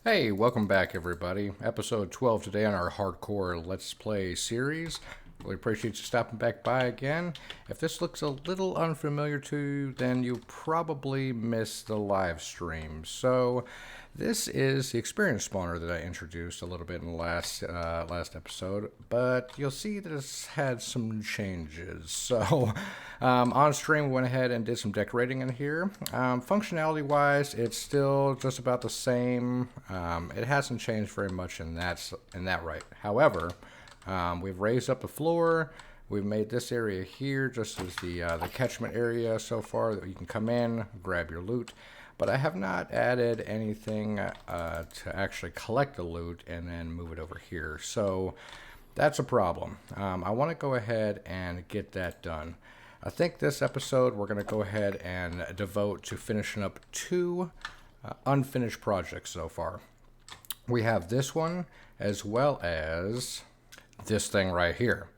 Hey, welcome back, everybody. Episode 12 today on our hardcore Let's Play series. Really appreciate you stopping back by again. If this looks a little unfamiliar to you, then you probably missed the live stream. So, this is the experience spawner that I introduced a little bit in the last episode, but you'll see that it's had some changes. So, on stream, we went ahead and did some decorating in here. Functionality-wise, it's still just about the same. It hasn't changed very much in that right. However, we've raised up the floor. We've made this area here just as the catchment area so far that you can come in, grab your loot. But I have not added anything to actually collect the loot and then move it over here. So that's a problem. I want to go ahead and get that done. I think this episode we're going to go ahead and devote to finishing up two unfinished projects so far. We have this one as well as this thing right here.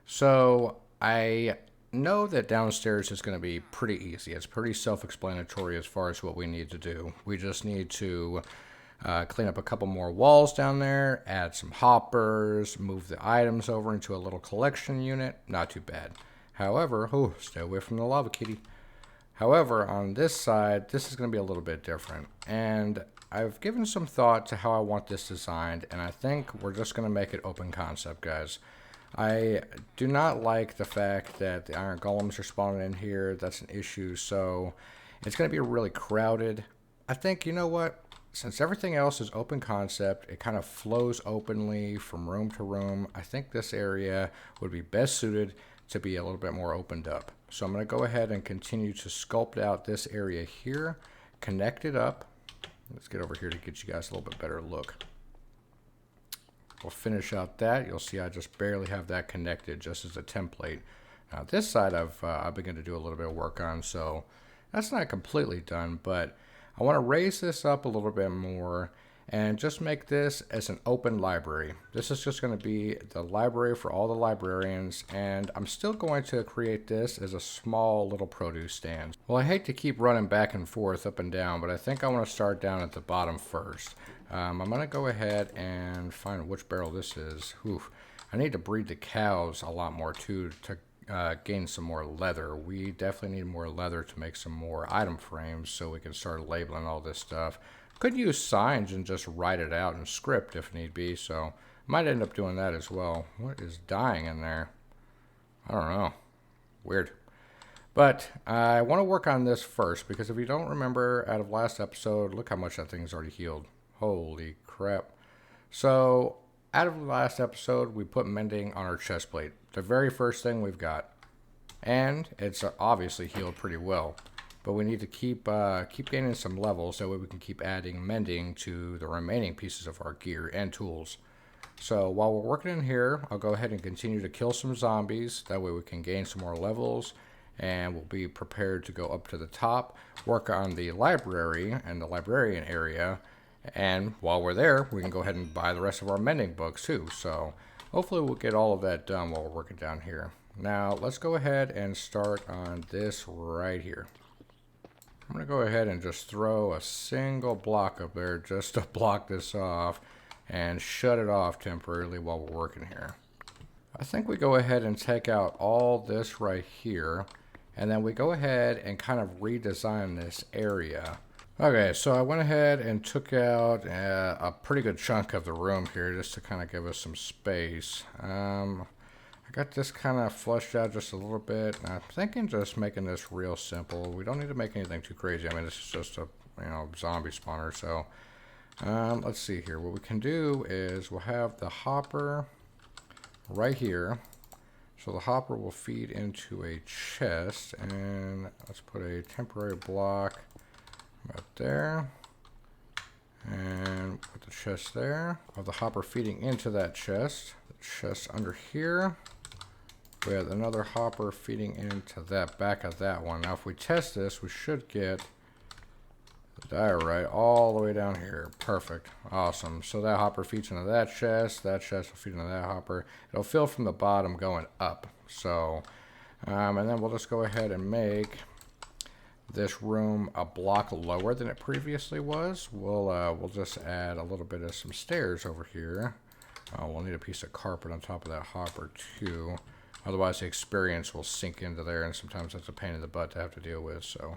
So I know that downstairs is going to be pretty easy. It's pretty self-explanatory as far as what we need to do. We just need to clean up a couple more walls down there, add some hoppers, move the items over into a little collection unit. Not too bad. However, stay away from the lava kitty. However, on this side, this is going to be a little bit different. And I've given some thought to how I want this designed, and I think we're just going to make it open concept, guys. I do not like the fact that the iron golems are spawning in here. That's an issue, so it's going to be really crowded. I think, you know what? Since everything else is open concept, it kind of flows openly from room to room. I think this area would be best suited to be a little bit more opened up. So I'm going to go ahead and continue to sculpt out this area here, connect it up. Let's get over here to get you guys a little bit better look. We'll finish out that. You'll see I just barely have that connected just as a template. Now this side I've begun to do a little bit of work on, so that's not completely done, but I want to raise this up a little bit more and just make this as an open library. This is just going to be the library for all the librarians, and I'm still going to create this as a small little produce stand. Well, I hate to keep running back and forth up and down, but I think I want to start down at the bottom first. I'm going to go ahead and find which barrel this is. I need to breed the cows a lot more too to gain some more leather. We definitely need more leather to make some more item frames so we can start labeling all this stuff. Could use signs and just write it out in script if need be, so might end up doing that as well. What is dying in there? I don't know. Weird. But I want to work on this first, because if you don't remember out of last episode, look how much that thing's already healed. Holy crap. So out of the last episode, we put mending on our chest plate. The very first thing we've got. And it's obviously healed pretty well. But we need to keep gaining some levels, so way we can keep adding mending to the remaining pieces of our gear and tools. So while we're working in here, I'll go ahead and continue to kill some zombies. That way we can gain some more levels, and we'll be prepared to go up to the top, work on the library and the librarian area, and while we're there, we can go ahead and buy the rest of our mending books too. So hopefully we'll get all of that done while we're working down here. Now let's go ahead and start on this right here. I'm going to go ahead and just throw a single block up there just to block this off and shut it off temporarily while we're working here. I think we go ahead and take out all this right here, and then we go ahead and kind of redesign this area. Okay, so I went ahead and took out a pretty good chunk of the room here just to kind of give us some space. I got this kind of flushed out just a little bit. I'm thinking just making this real simple. We don't need to make anything too crazy. I mean, this is just a zombie spawner. So let's see here. What we can do is we'll have the hopper right here. So the hopper will feed into a chest, and let's put a temporary block about there, and put the chest there. Of the hopper feeding into that chest. The chest under here. We have another hopper feeding into that back of that one. Now if we test this, we should get the diorite all the way down here. Perfect. Awesome. So that hopper feeds into that chest will feed into that hopper. It'll fill from the bottom going up. So, and then we'll just go ahead and make this room a block lower than it previously was, we'll just add a little bit of some stairs over here. We'll need a piece of carpet on top of that hopper too. Otherwise the experience will sink into there, and sometimes that's a pain in the butt to have to deal with. So,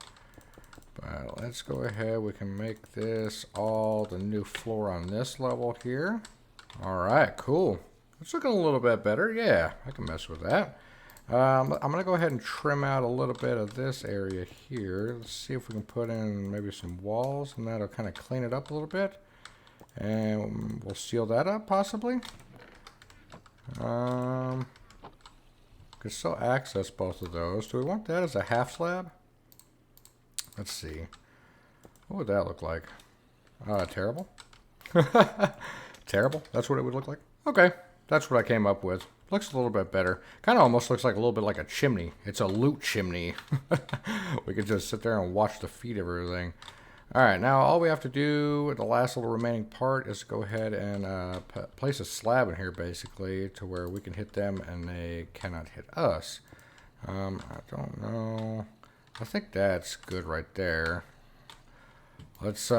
but let's go ahead. We can make this all the new floor on this level here. All right, cool. It's looking a little bit better. Yeah, I can mess with that. I'm going to go ahead and trim out a little bit of this area here. Let's see if we can put in maybe some walls, and that'll kind of clean it up a little bit. And we'll seal that up, possibly. Could still access both of those. Do we want that as a half slab? Let's see. What would that look like? Terrible. Terrible? That's what it would look like? Okay. That's what I came up with. Looks a little bit better. Kind of almost looks like a little bit like a chimney. It's a loot chimney. We could just sit there and watch the feed of everything. Alright, now all we have to do, the last little remaining part, is go ahead and place a slab in here, basically, to where we can hit them and they cannot hit us. I don't know. I think that's good right there. Let's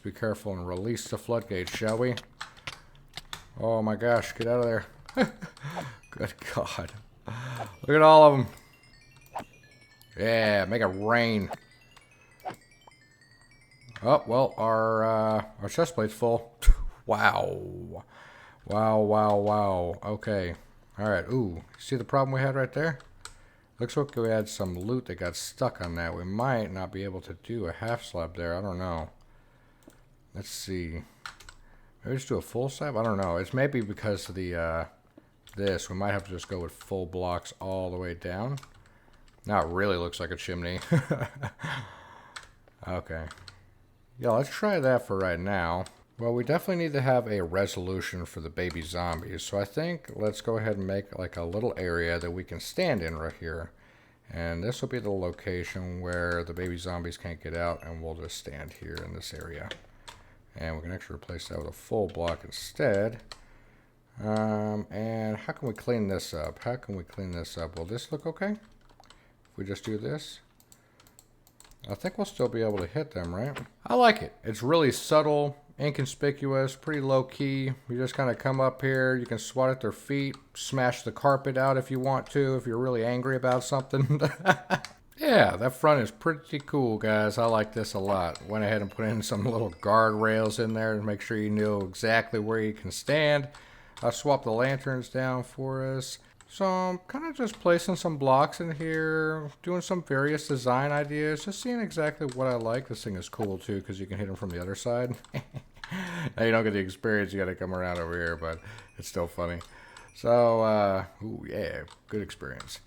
be careful and release the floodgates, shall we? Oh my gosh, get out of there. Good God. Look at all of them. Yeah, make it rain. Oh, well, our chest plate's full. Wow. Wow, wow, wow. Okay. Alright, ooh. See the problem we had right there? Looks like we had some loot that got stuck on that. We might not be able to do a half slab there. I don't know. Let's see. Maybe just do a full slab? I don't know. It's maybe because of the, this. We might have to just go with full blocks all the way down. Now it really looks like a chimney. Okay. Yeah, let's try that for right now. Well, we definitely need to have a resolution for the baby zombies. So I think let's go ahead and make like a little area that we can stand in right here. And this will be the location where the baby zombies can't get out, and we'll just stand here in this area. And we can actually replace that with a full block instead. And how can we clean this up? How can we clean this up? Will this look okay? If we just do this? I think we'll still be able to hit them, right? I like it. It's really subtle, inconspicuous, pretty low key. You just kind of come up here, you can swat at their feet, smash the carpet out if you want to, if you're really angry about something. Yeah, that front is pretty cool, guys. I like this a lot. Went ahead and put in some little guardrails in there to make sure you know exactly where you can stand. I swapped the lanterns down for us. So I'm kind of just placing some blocks in here, doing some various design ideas, just seeing exactly what I like. This thing is cool too because you can hit them from the other side. Now you don't get the experience, you got to come around over here, but it's still funny. So, ooh, yeah, good experience.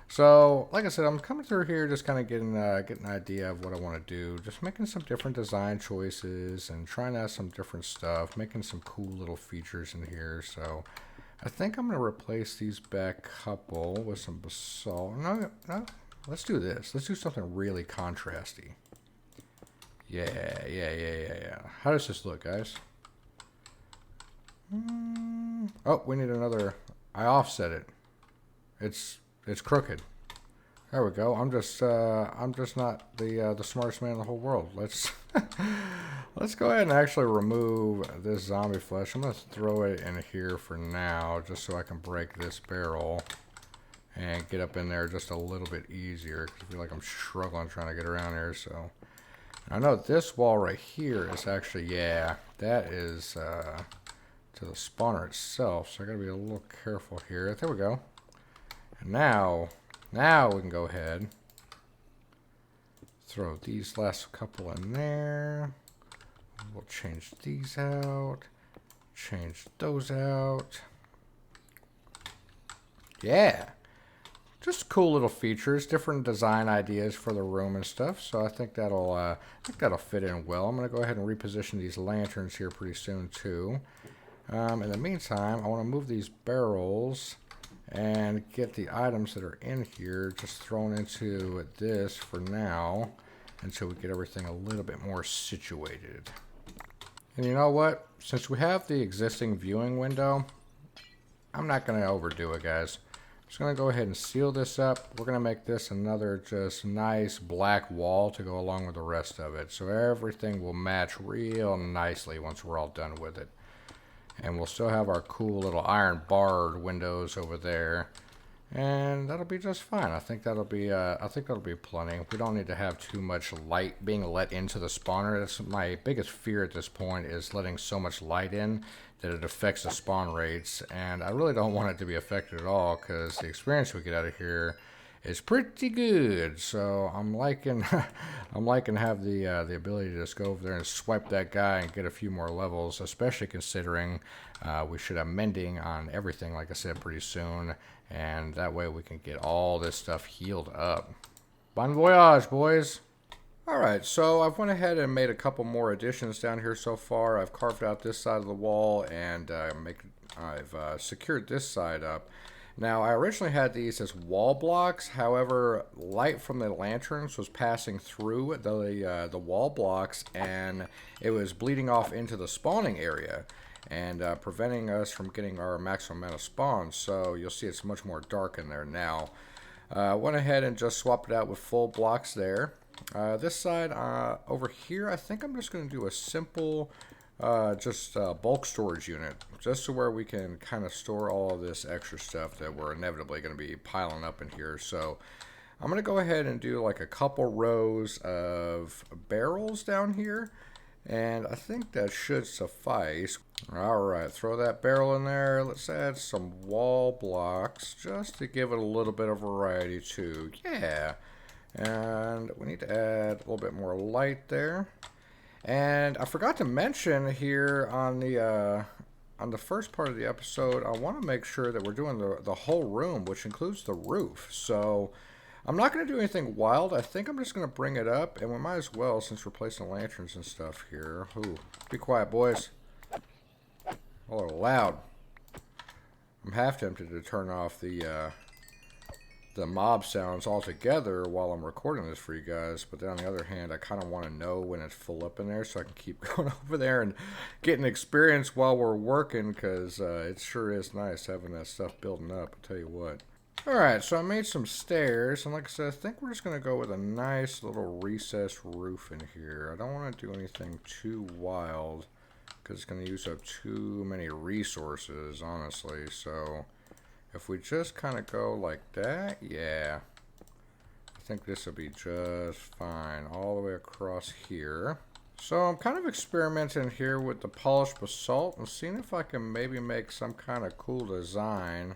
So, like I said, I'm coming through here just kind of getting an idea of what I want to do. Just making some different design choices and trying out some different stuff, making some cool little features in here. So I think I'm going to replace these back couple with some basalt. No, let's do this. Let's do something really contrasty. Yeah. How does this look, guys? Oh, we need another. I offset it. It's crooked. There we go. I'm just not the smartest man in the whole world. Let's go ahead and actually remove this zombie flesh. I'm gonna throw it in here for now, just so I can break this barrel and get up in there just a little bit easier. I feel like I'm struggling trying to get around here. So I know this wall right here is actually, yeah, that is to the spawner itself. So I gotta be a little careful here. There we go. And now we can go ahead, throw these last couple in there. We'll change these out, change those out. Yeah, just cool little features, different design ideas for the room and stuff. So I think that'll fit in well. I'm gonna go ahead and reposition these lanterns here pretty soon too. In the meantime, I want to move these barrels and get the items that are in here just thrown into this for now until we get everything a little bit more situated. And you know what? Since we have the existing viewing window, I'm not going to overdo it, guys. Just going to go ahead and seal this up. We're going to make this another just nice black wall to go along with the rest of it. So everything will match real nicely once we're all done with it. And we'll still have our cool little iron barred windows over there. And that'll be just fine. I think that'll be plenty. We don't need to have too much light being let into the spawner. That's my biggest fear at this point, is letting so much light in that it affects the spawn rates. And I really don't want it to be affected at all, because the experience we get out of here is pretty good. So I'm liking have the ability to just go over there and swipe that guy and get a few more levels, especially considering we should have mending on everything, like I said, pretty soon, and that way we can get all this stuff healed up. Bon voyage, boys. Alright, so I've went ahead and made a couple more additions down here so far. I've carved out this side of the wall, and I've secured this side up. Now, I originally had these as wall blocks. However, light from the lanterns was passing through the wall blocks, and it was bleeding off into the spawning area and preventing us from getting our maximum amount of spawns. So you'll see it's much more dark in there now. Went ahead and just swapped it out with full blocks there. This side over here, I think I'm just going to do a simple bulk storage unit, just to where we can kind of store all of this extra stuff that we're inevitably going to be piling up in here. So I'm going to go ahead and do like a couple rows of barrels down here, and I think that should suffice. Alright, throw that barrel in there. Let's add some wall blocks just to give it a little bit of variety too. Yeah. And we need to add a little bit more light there. And I forgot to mention here on the first part of the episode, I want to make sure that we're doing the whole room, which includes the roof. So I'm not going to do anything wild. I think I'm just going to bring it up, and we might as well, since we're placing lanterns and stuff here. Ooh, be quiet, boys. Oh, they're loud. I'm half tempted to turn off the mob sounds altogether while I'm recording this for you guys, but then on the other hand, I kind of want to know when it's full up in there so I can keep going over there and getting experience while we're working, because it sure is nice having that stuff building up, I'll tell you what. Alright, so I made some stairs, and like I said, I think we're just going to go with a nice little recessed roof in here. I don't want to do anything too wild, because it's going to use up too many resources, honestly. So if we just kind of go like that, yeah, I think this will be just fine all the way across here. So I'm kind of experimenting here with the polished basalt and seeing if I can maybe make some kind of cool design.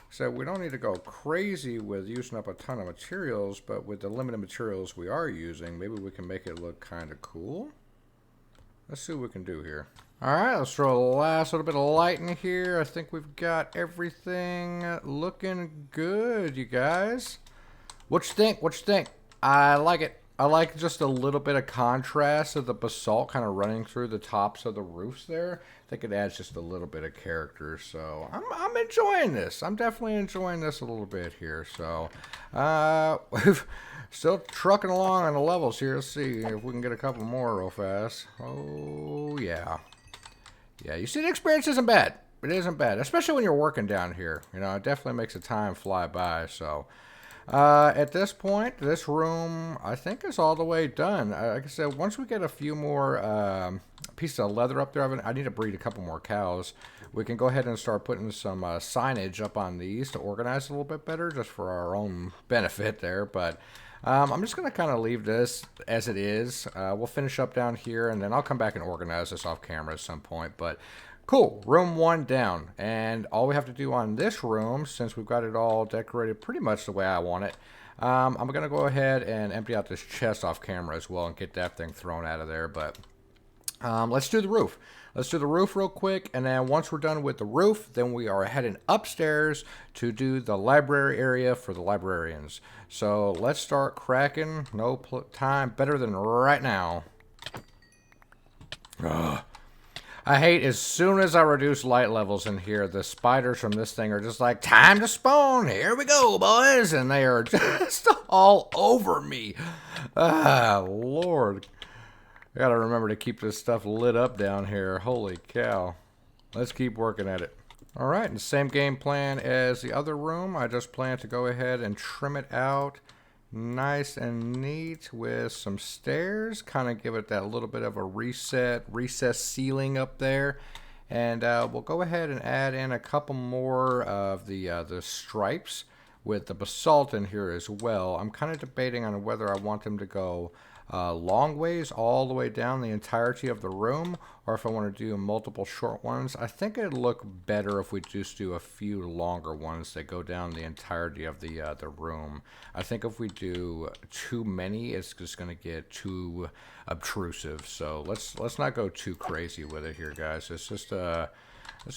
So we don't need to go crazy with using up a ton of materials, but with the limited materials we are using, maybe we can make it look kind of cool. Let's see what we can do here. Alright, let's throw a last little bit of light in here. I think we've got everything looking good, you guys. What you think? What you think? I like it. I like just a little bit of contrast of the basalt kind of running through the tops of the roofs there. I think it adds just a little bit of character. So I'm enjoying this. I'm definitely enjoying this a little bit here. So we've still trucking along on the levels here. Let's see if we can get a couple more real fast. Oh yeah. Yeah, you see, the experience isn't bad. It isn't bad, especially when you're working down here. You know, it definitely makes the time fly by. So at this point, this room, I think, is all the way done. Like I said, once we get a few more pieces of leather up there, I need to breed a couple more cows. We can go ahead and start putting some signage up on these to organize a little bit better, just for our own benefit there. But I'm just going to kind of leave this as it is. We'll finish up down here, and then I'll come back and organize this off camera at some point. But cool, room 1 down. And all we have to do on this room, since we've got it all decorated pretty much the way I want it, I'm going to go ahead and empty out this chest off camera as well and get that thing thrown out of there. But let's do the roof. Let's do the roof real quick, and then once we're done with the roof, then we are heading upstairs to do the library area for the librarians. So let's start cracking. No time better than right now. Ugh. I hate as soon as I reduce light levels in here, the spiders from this thing are just like, time to spawn. Here we go, boys. And they are just all over me. Ah, Lord. I gotta remember to keep this stuff lit up down here. Holy cow. Let's keep working at it. All right, and the same game plan as the other room. I just plan to go ahead and trim it out nice and neat with some stairs. Kind of give it that little bit of a recess ceiling up there. And we'll go ahead and add in a couple more of the stripes with the basalt in here as well. I'm kind of debating on whether I want them to go long ways all the way down the entirety of the room, or if I want to do multiple short ones. I think it'd look better if we just do a few longer ones that go down the entirety of the room. I think if we do too many, it's just going to get too obtrusive. So let's not go too crazy with it here, guys. Let's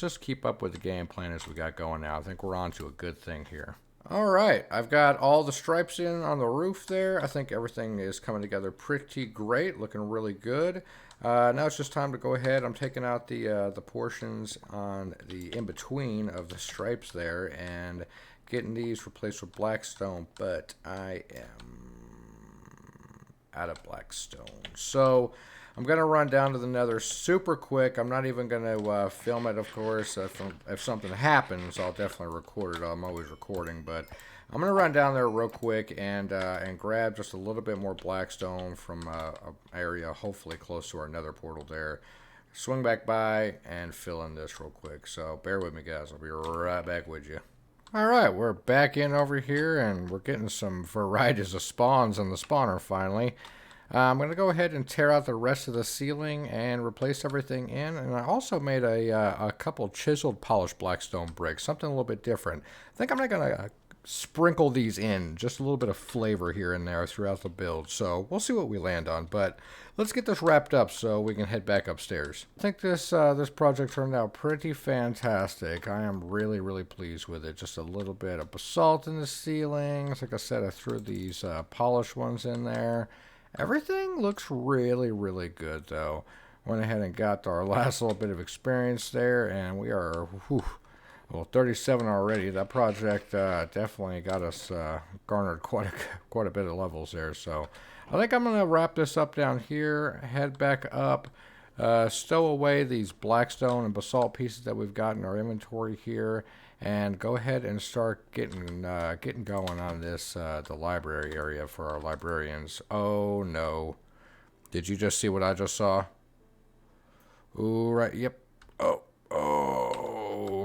just keep up with the game plan as we got going now. I think we're on to a good thing here. Alright, I've got all the stripes in on the roof there. I think everything is coming together pretty great, looking really good. Now it's just time to go ahead. I'm taking out the portions on the in-between of the stripes there and getting these replaced with blackstone, but I am out of blackstone. So I'm going to run down to the Nether super quick. I'm not even going to film it, of course. If something happens, I'll definitely record it. I'm always recording, but I'm going to run down there real quick and grab just a little bit more blackstone from an area hopefully close to our Nether portal there. Swing back by and fill in this real quick. So bear with me, guys. I'll be right back with you. Alright, we're back in over here, and we're getting some varieties of spawns on the spawner finally. I'm going to go ahead and tear out the rest of the ceiling and replace everything in. And I also made a couple chiseled polished blackstone bricks, something a little bit different. I think I'm not going to sprinkle these in, just a little bit of flavor here and there throughout the build. So we'll see what we land on, but let's get this wrapped up so we can head back upstairs. I think this project turned out pretty fantastic. I am really, really pleased with it. Just a little bit of basalt in the ceilings. Like I said, I threw these polished ones in there. Everything looks really, really good, though. Went ahead and got our last little bit of experience there, and we are, well, 37 already. That project definitely got us garnered quite a bit of levels there. So I think I'm going to wrap this up down here, head back up, stow away these blackstone and basalt pieces that we've got in our inventory here, and go ahead and start getting going on this the library area for our librarians. Oh no! Did you just see what I just saw? Ooh, right. Yep. Oh.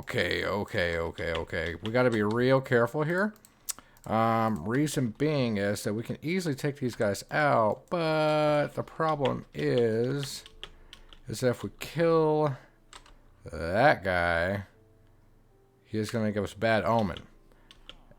Okay. We got to be real careful here. Reason being is that we can easily take these guys out, but the problem is that if we kill that guy, he is going to give us bad omen.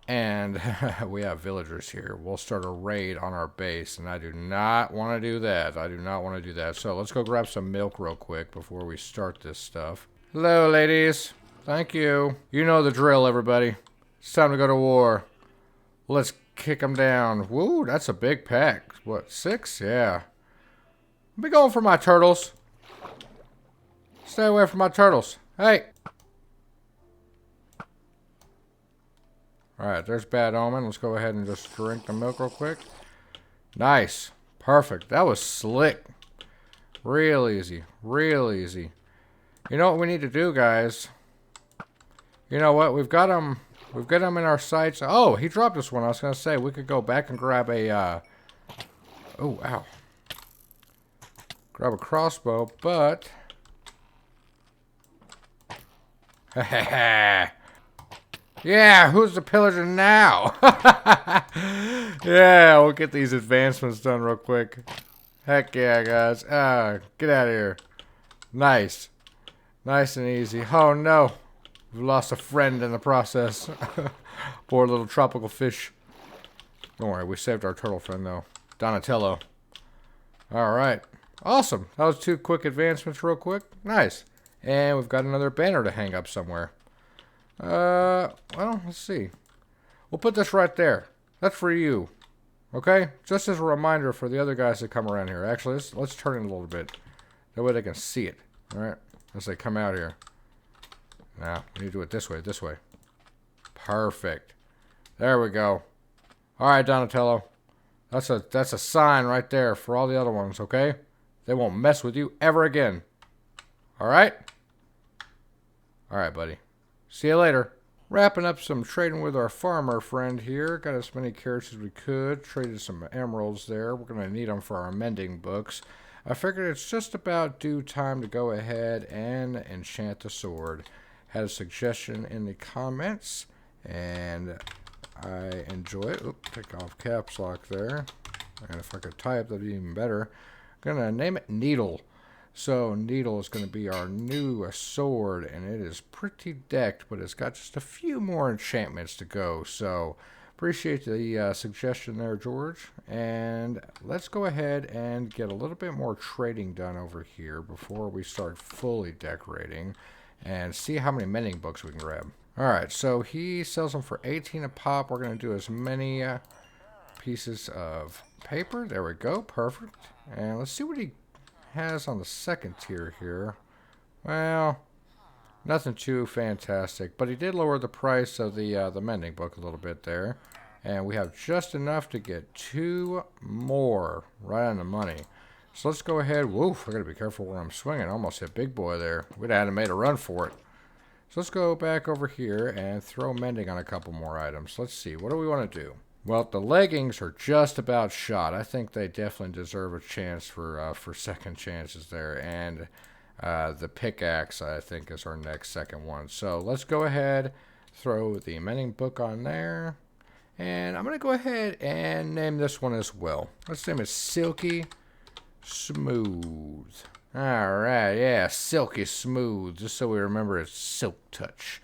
And we have villagers here. We'll start a raid on our base, and I do not want to do that. I do not want to do that. So let's go grab some milk real quick before we start this stuff. Hello, ladies. Thank you. You know the drill, everybody. It's time to go to war. Let's kick them down. Woo, that's a big pack. What, 6? Yeah. I'll be going for my turtles. Stay away from my turtles. Hey. Alright, there's bad omen. Let's go ahead and just drink the milk real quick. Nice. Perfect. That was slick. Real easy. Real easy. You know what we need to do, guys? You know what? We've got them in our sights. Oh, he dropped this one. I was going to say, we could go back and grab a... Oh, ow. Grab a crossbow, but... Yeah, who's the pillager now? Yeah, we'll get these advancements done real quick. Heck yeah, guys. Get out of here. Nice. Nice and easy. Oh, no. We've lost a friend in the process. Poor little tropical fish. Don't worry, we saved our turtle friend, though. Donatello. Alright. Awesome. That was 2 quick advancements real quick. Nice. And we've got another banner to hang up somewhere. Well, let's see. We'll put this right there. That's for you. Okay? Just as a reminder for the other guys that come around here. Actually, let's turn it a little bit. That way they can see it. Alright? As they come out here. Now, we need to do it this way, this way. Perfect. There we go. Alright, Donatello. That's a sign right there for all the other ones, okay? They won't mess with you ever again. Alright? Alright, buddy. See you later. Wrapping up some trading with our farmer friend here. Got as many carrots as we could. Traded some emeralds there. We're going to need them for our mending books. I figured it's just about due time to go ahead and enchant the sword. Had a suggestion in the comments, and I enjoy it. Oop, take off caps lock there. And if I could type, that'd be even better. I'm going to name it Needle. So Needle is going to be our new sword, and it is pretty decked, but it's got just a few more enchantments to go. So appreciate the suggestion there, George. And let's go ahead and get a little bit more trading done over here before we start fully decorating and see how many mending books we can grab. Alright, so he sells them for 18 a pop. We're going to do as many pieces of paper. There we go. Perfect. And let's see what he has on the second tier here. Well, nothing too fantastic, but he did lower the price of the mending book a little bit there, and we have just enough to get 2 more right on the money. So let's go ahead. Woof, I gotta be careful where I'm swinging. I almost hit big boy there. We'd have made a run for it. So let's go back over here and throw mending on a couple more items. Let's see, what do we want to do? Well, the leggings are just about shot. I think they definitely deserve a chance for second chances there. And the pickaxe, I think, is our next second one. So let's go ahead, throw the mending book on there. And I'm going to go ahead and name this one as well. Let's name it Silky Smooth. Alright, yeah, Silky Smooth, just so we remember it's Silk Touch.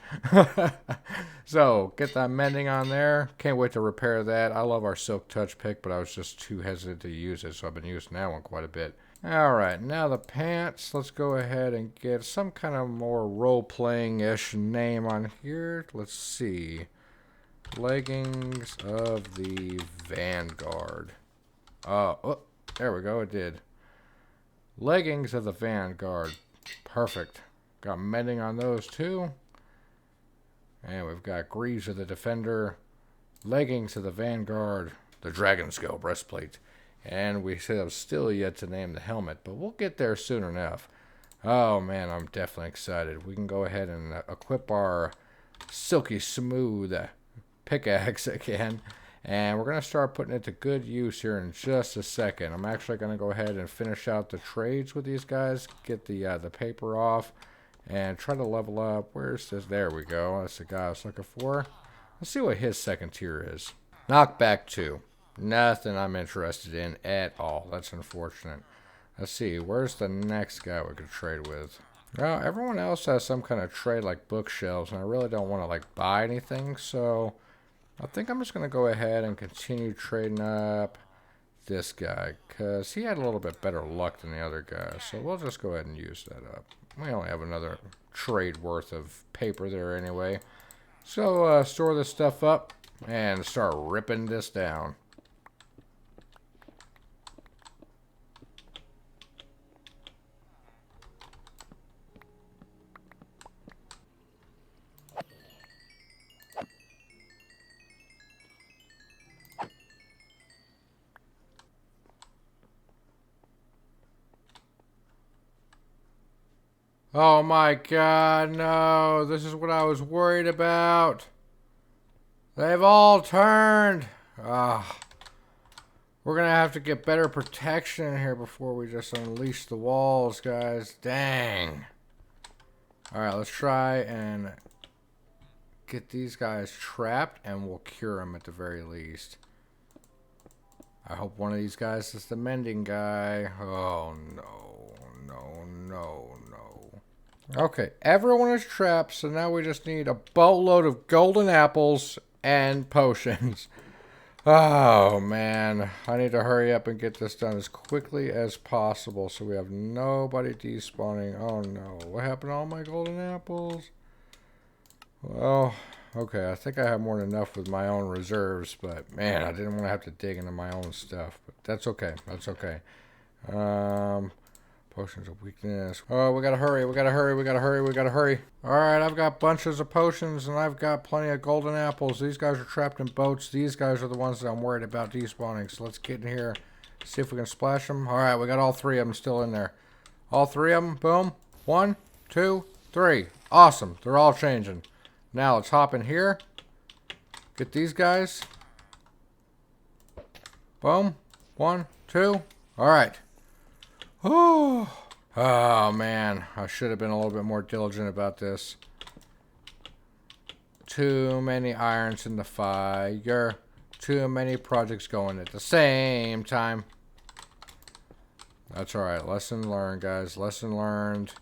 So, get that mending on there. Can't wait to repair that. I love our Silk Touch pick, but I was just too hesitant to use it, so I've been using that one quite a bit. Alright, now the pants. Let's go ahead and get some kind of more role-playing-ish name on here. Let's see. Leggings of the Vanguard. Oh, there we go, it did. Leggings of the Vanguard. Perfect. Got mending on those too. And we've got Greaves of the Defender. Leggings of the Vanguard. The Dragon Scale breastplate. And we have still yet to name the helmet, but we'll get there soon enough. Oh man, I'm definitely excited. We can go ahead and equip our Silky Smooth pickaxe again. And we're going to start putting it to good use here in just a second. I'm actually going to go ahead and finish out the trades with these guys. Get the paper off. And try to level up. Where's this? There we go. That's the guy I was looking for. Let's see what his second tier is. Knockback 2. Nothing I'm interested in at all. That's unfortunate. Let's see. Where's the next guy we could trade with? Well, everyone else has some kind of trade like bookshelves. And I really don't want to like buy anything. So I think I'm just going to go ahead and continue trading up this guy, because he had a little bit better luck than the other guy. So we'll just go ahead and use that up. We only have another trade worth of paper there anyway. So store this stuff up and start ripping this down. Oh my god, no. This is what I was worried about. They've all turned. Ah. We're going to have to get better protection in here before we just unleash the walls, guys. Dang. Alright, let's try and get these guys trapped, and we'll cure them at the very least. I hope one of these guys is the mending guy. Oh, no. No, no, no. Okay, everyone is trapped, so now we just need a boatload of golden apples and potions. Oh, man. I need to hurry up and get this done as quickly as possible so we have nobody despawning. Oh, no. What happened to all my golden apples? Well, okay. I think I have more than enough with my own reserves, but, man, I didn't want to have to dig into my own stuff. But that's okay. That's okay. Potions of weakness. Oh, we gotta hurry. We gotta hurry. We gotta hurry. We gotta hurry. Alright, I've got bunches of potions and I've got plenty of golden apples. These guys are trapped in boats. These guys are the ones that I'm worried about despawning. So let's get in here. See if we can splash them. Alright, we got all three of them still in there. All three of them. Boom. 1, 2, 3. Awesome. They're all changing. Now let's hop in here. Get these guys. Boom. 1, 2. Alright. Oh. Oh, man. I should have been a little bit more diligent about this. Too many irons in the fire. Too many projects going at the same time. That's alright. Lesson learned, guys. Lesson learned.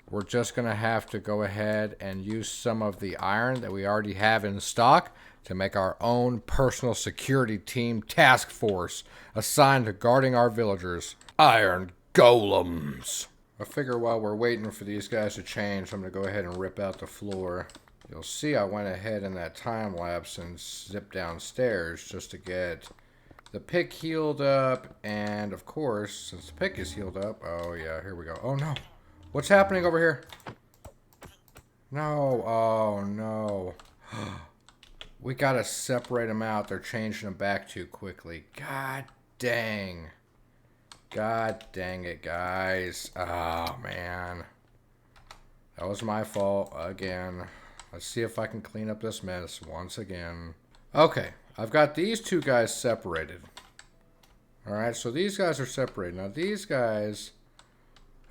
We're just going to have to go ahead and use some of the iron that we already have in stock to make our own personal security team task force assigned to guarding our villagers. Iron golems. I figure while we're waiting for these guys to change, I'm going to go ahead and rip out the floor. You'll see I went ahead in that time lapse and zipped downstairs just to get the pick healed up. And of course, since the pick is healed up, oh yeah, here we go. Oh no. What's happening over here? No. Oh no. We gotta separate them out. They're changing them back too quickly. God dang. God dang it, guys. Oh, man. That was my fault again. Let's see if I can clean up this mess once again. Okay, I've got these two guys separated. Alright, so these guys are separated. Now, these guys...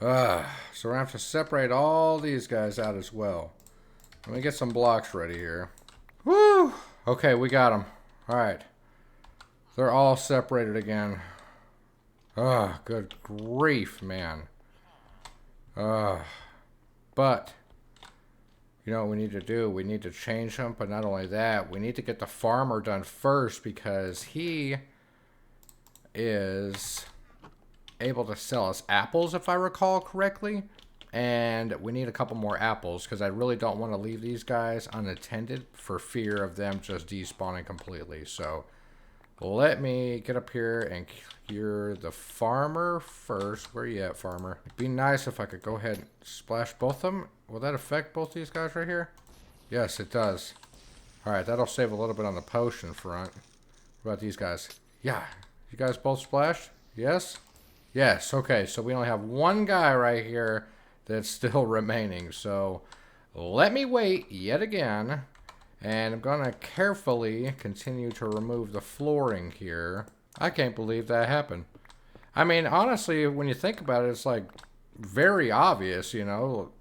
so we're going to have to separate all these guys out as well. Let me get some blocks ready here. Woo! Okay, we got them. Alright. They're all separated again. Ah, good grief, man. But, you know what we need to do? We need to change them, but not only that, we need to get the farmer done first because he is able to sell us apples, if I recall correctly. And we need a couple more apples because I really don't want to leave these guys unattended for fear of them just despawning completely. So, let me get up here and cure the farmer first. Where you at, farmer? It'd be nice if I could go ahead and splash both of them. Will that affect both these guys right here? Yes, it does. Alright, that'll save a little bit on the potion front. What about these guys? Yeah. You guys both splashed? Yes? Yes. Okay, so we only have one guy right here that's still remaining. So, let me wait yet again. And I'm going to carefully continue to remove the flooring here. I can't believe that happened. I mean, honestly, when you think about it, it's like very obvious, you know.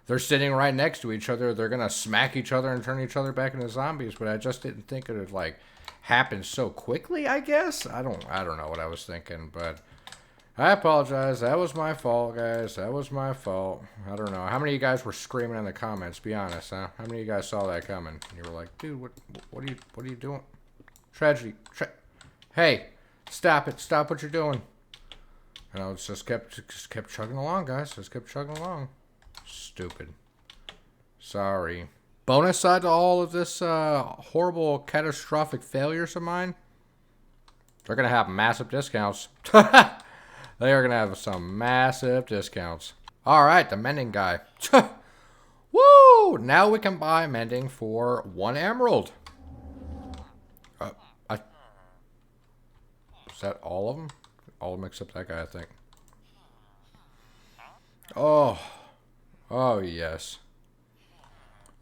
They're sitting right next to each other. They're going to smack each other and turn each other back into zombies. But I just didn't think it would, like, happen so quickly, I guess. I don't know what I was thinking, but... I apologize. That was my fault, guys. That was my fault. I don't know. How many of you guys were screaming in the comments? Be honest, huh? How many of you guys saw that coming? And you were like, dude, what are you doing? Tragedy. Hey, stop it. Stop what you're doing. And I just kept chugging along, guys. Just kept chugging along. Stupid. Sorry. Bonus side to all of this horrible, catastrophic failures of mine. They're going to have massive discounts. They are going to have some massive discounts. Alright, the mending guy. Woo! Now we can buy mending for 1 emerald. Is that all of them? All of them except that guy, I think. Oh. Oh, yes.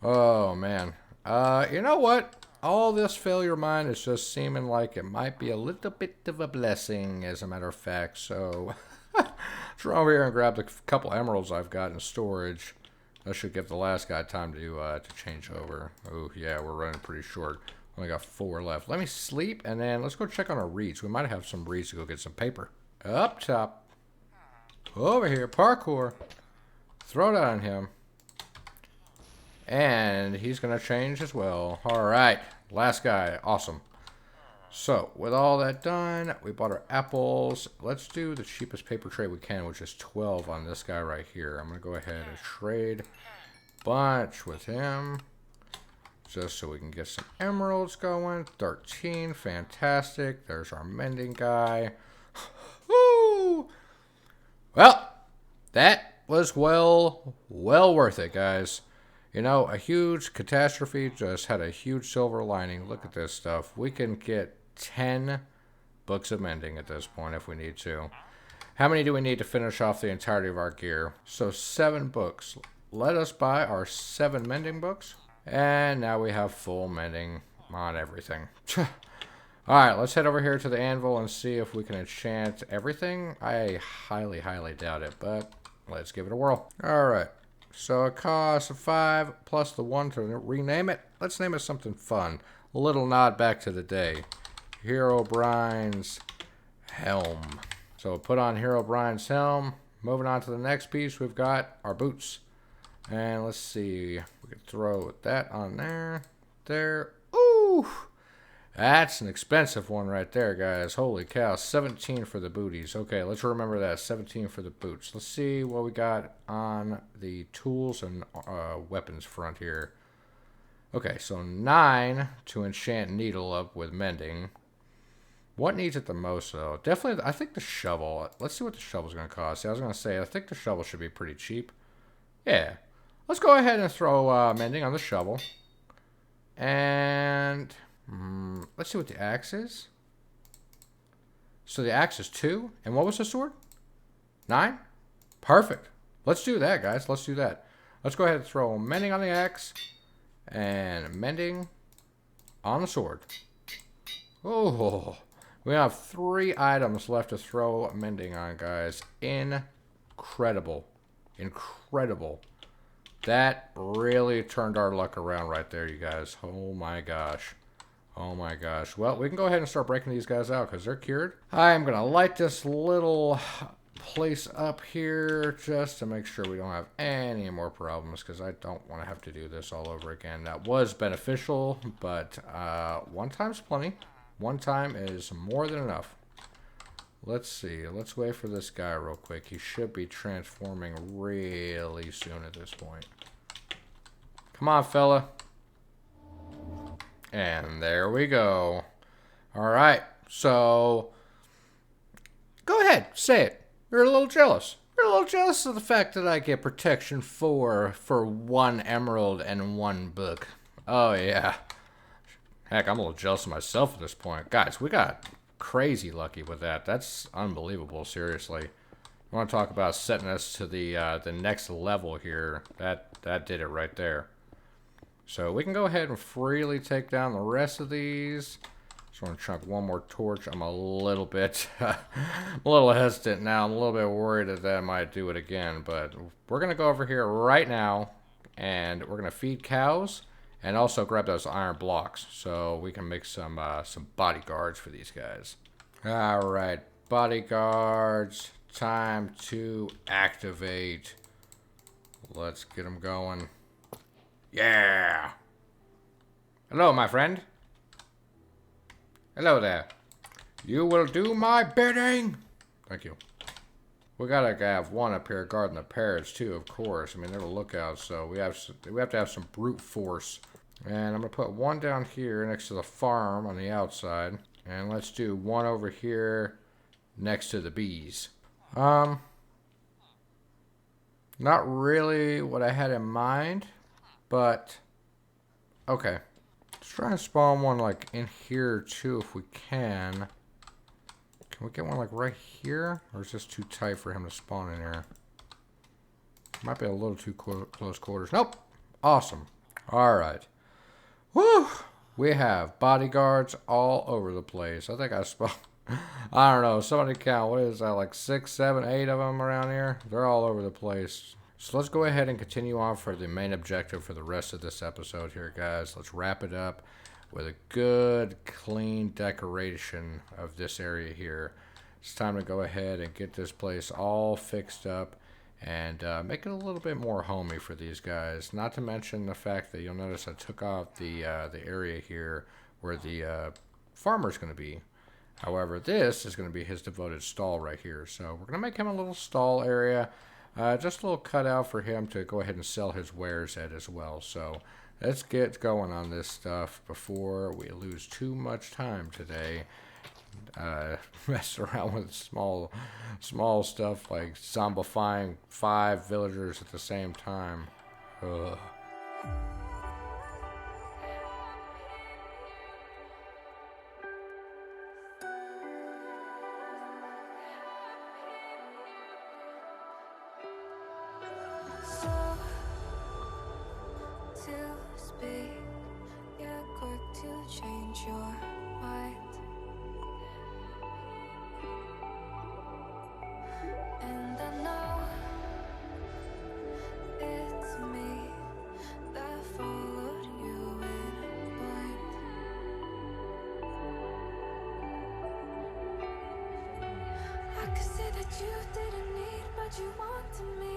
Oh, man. You know what? All this failure of mine is just seeming like it might be a little bit of a blessing, as a matter of fact. So, let's run over here and grab the couple emeralds I've got in storage. That should give the last guy time to change over. Oh, yeah, we're running pretty short. Only got 4 left. Let me sleep, and then let's go check on our reeds. We might have some reeds to go get some paper. Up top. Over here. Parkour. Throw it on him. And he's going to change as well. Alright. Last guy. Awesome. So, with all that done, we bought our apples. Let's do the cheapest paper trade we can, which is 12 on this guy right here. I'm going to go ahead and trade a bunch with him. Just so we can get some emeralds going. 13. Fantastic. There's our mending guy. Woo! Well, that was well worth it, guys. You know, a huge catastrophe just had a huge silver lining. Look at this stuff. We can get 10 books of mending at this point if we need to. How many do we need to finish off the entirety of our gear? So 7 books. Let us buy our 7 mending books. And now we have full mending on everything. Alright, let's head over here to the anvil and see if we can enchant everything. I highly, highly doubt it, but let's give it a whirl. Alright, so it costs 5 plus the 1 to rename it. Let's name it something fun. A little nod back to the day. Herobrine's helm. So put on Herobrine's helm. Moving on to the next piece, we've got our boots. And let's see, we could throw that on there. There. Ooh! That's an expensive one right there, guys. Holy cow. 17 for the booties. Okay, let's remember that. 17 for the boots. Let's see what we got on the tools and weapons front here. Okay, so 9 to enchant needle up with mending. What needs it the most, though? Definitely, I think the shovel. Let's see what the shovel's going to cost. See, I was going to say, I think the shovel should be pretty cheap. Yeah. Let's go ahead and throw mending on the shovel. And let's see what the axe is. So the axe is 2. And what was the sword? 9? Perfect. Let's do that, guys. Let's do that. Let's go ahead and throw mending on the axe. And mending on the sword. Oh, we have 3 items left to throw mending on, guys. Incredible. Incredible. That really turned our luck around right there, you guys. Oh my gosh. Oh my gosh. Well, we can go ahead and start breaking these guys out because they're cured. I am going to light this little place up here just to make sure we don't have any more problems because I don't want to have to do this all over again. That was beneficial, but one time's plenty. One time is more than enough. Let's see. Let's wait for this guy real quick. He should be transforming really soon at this point. Come on, fella. And there we go. All right. So, go ahead. Say it. You're a little jealous. You're a little jealous of the fact that I get protection 4 for 1 emerald and 1 book. Oh, yeah. Heck, I'm a little jealous of myself at this point. Guys, we got crazy lucky with that. That's unbelievable, seriously. I want to talk about setting us to the next level here. That did it right there. So we can go ahead and freely take down the rest of these. Just want to chunk one more torch. I'm a little bit I'm a little hesitant now. I'm a little bit worried that I might do it again, but we're going to go over here right now and we're going to feed cows. And also grab those iron blocks so we can make some bodyguards for these guys. Alright, bodyguards. Time to activate. Let's get them going. Yeah! Hello, my friend. Hello there. You will do my bidding! Thank you. We gotta have one up here guarding the parrots too, of course. I mean, they're the lookouts, so we have to have some brute force. And I'm gonna put one down here next to the farm on the outside, and let's do one over here next to the bees. Not really what I had in mind, but okay. Let's try and spawn one like in here too if we can. Can we get one like right here? Or is this too tight for him to spawn in here? Might be a little too close quarters. Nope. Awesome. Alright. Woo! We have bodyguards all over the place. I think I spawned... I don't know. Somebody count. What is that? Like 6, 7, 8 of them around here? They're all over the place. So let's go ahead and continue on for the main objective for the rest of this episode here, guys. Let's wrap it up with a good, clean decoration of this area here. It's time to go ahead and get this place all fixed up and make it a little bit more homey for these guys. Not to mention the fact that you'll notice I took off the area here where the farmer's going to be. However, this is going to be his devoted stall right here. So we're going to make him a little stall area. Just a little cutout for him to go ahead and sell his wares at as well. So let's get going on this stuff before we lose too much time today. Mess around with small stuff like zombifying 5 villagers at the same time. Ugh. To speak change your mind. And I know it's me that followed you in blind. I could say that you didn't need, but you wanted me.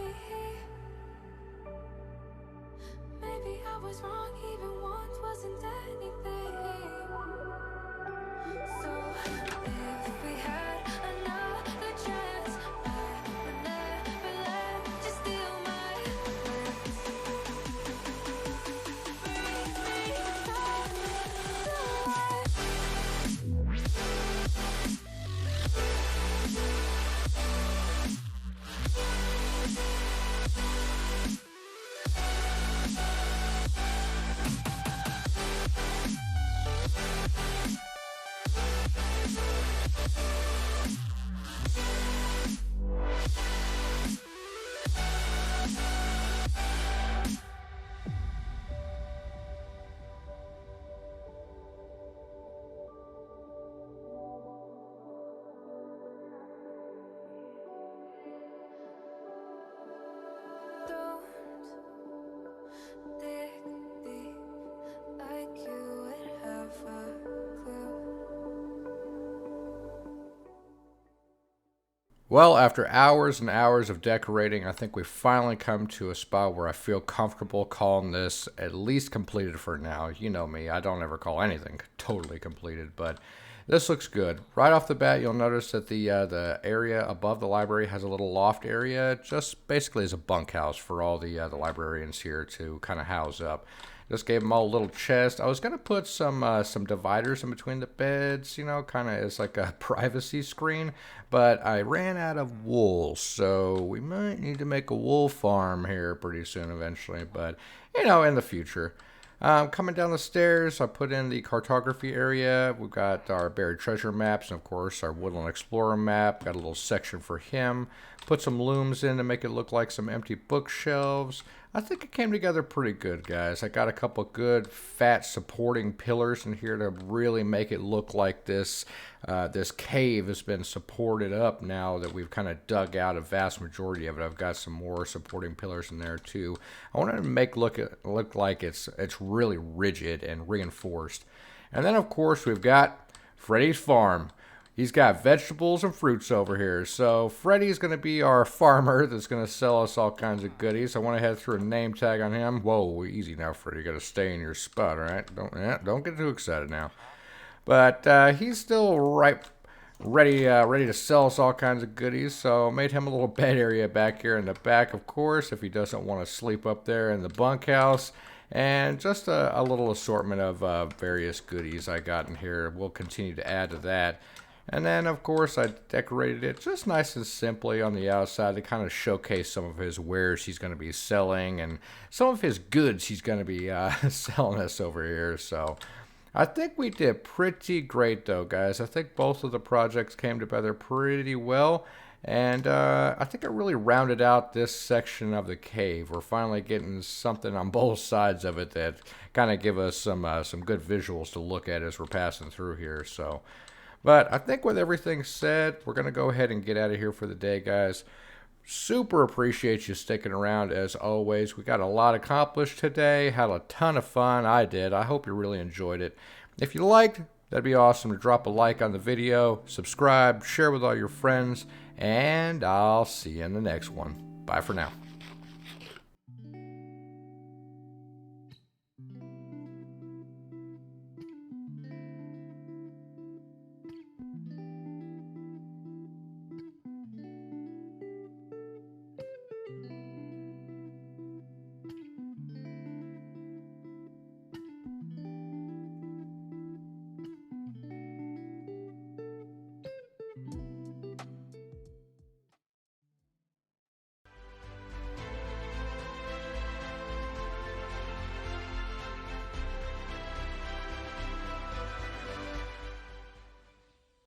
Maybe I was wrong, even once wasn't anything. So if we had another chance, I would never let you steal my heart. Break me down the light. Don't dig deep like you would have a clue. Well, after hours and hours of decorating, I think we finally come to a spot where I feel comfortable calling this at least completed for now. You know me, I don't ever call anything totally completed, but this looks good. Right off the bat, you'll notice that the area above the library has a little loft area, just basically as a bunkhouse for all the librarians here to kind of house up. Just gave them all a little chest. I was going to put some dividers in between the beds, you know, kind of as like a privacy screen, but I ran out of wool, so we might need to make a wool farm here pretty soon eventually, but, you know, in the future. Coming down the stairs, I put in the cartography area. We've got our buried treasure maps, and of course our woodland explorer map. Got a little section for him. Put some looms in to make it look like some empty bookshelves. I think it came together pretty good, guys. I got a couple good fat supporting pillars in here to really make it look like this this cave has been supported up now that we've kind of dug out a vast majority of it. I've got some more supporting pillars in there too. I wanted to make look like it's really rigid and reinforced. And then of course we've got Freddy's farm. He's got vegetables and fruits over here. So Freddy's going to be our farmer that's going to sell us all kinds of goodies. I went ahead and threw a name tag on him. Whoa, easy now, Freddy. You got to stay in your spot, all right? Don't get too excited now. But he's still ready to sell us all kinds of goodies. So made him a little bed area back here in the back, of course, if he doesn't want to sleep up there in the bunkhouse. And just a little assortment of various goodies I got in here. We'll continue to add to that. And then, of course, I decorated it just nice and simply on the outside to kind of showcase some of his wares he's going to be selling and some of his goods he's going to be selling us over here. So I think we did pretty great, though, guys. I think both of the projects came together pretty well. And I think it really rounded out this section of the cave. We're finally getting something on both sides of it that kind of give us some good visuals to look at as we're passing through here. So. But I think with everything said, we're going to go ahead and get out of here for the day, guys. Super appreciate you sticking around as always. We got a lot accomplished today. Had a ton of fun. I did. I hope you really enjoyed it. If you liked, that'd be awesome to drop a like on the video, subscribe, share with all your friends, and I'll see you in the next one. Bye for now.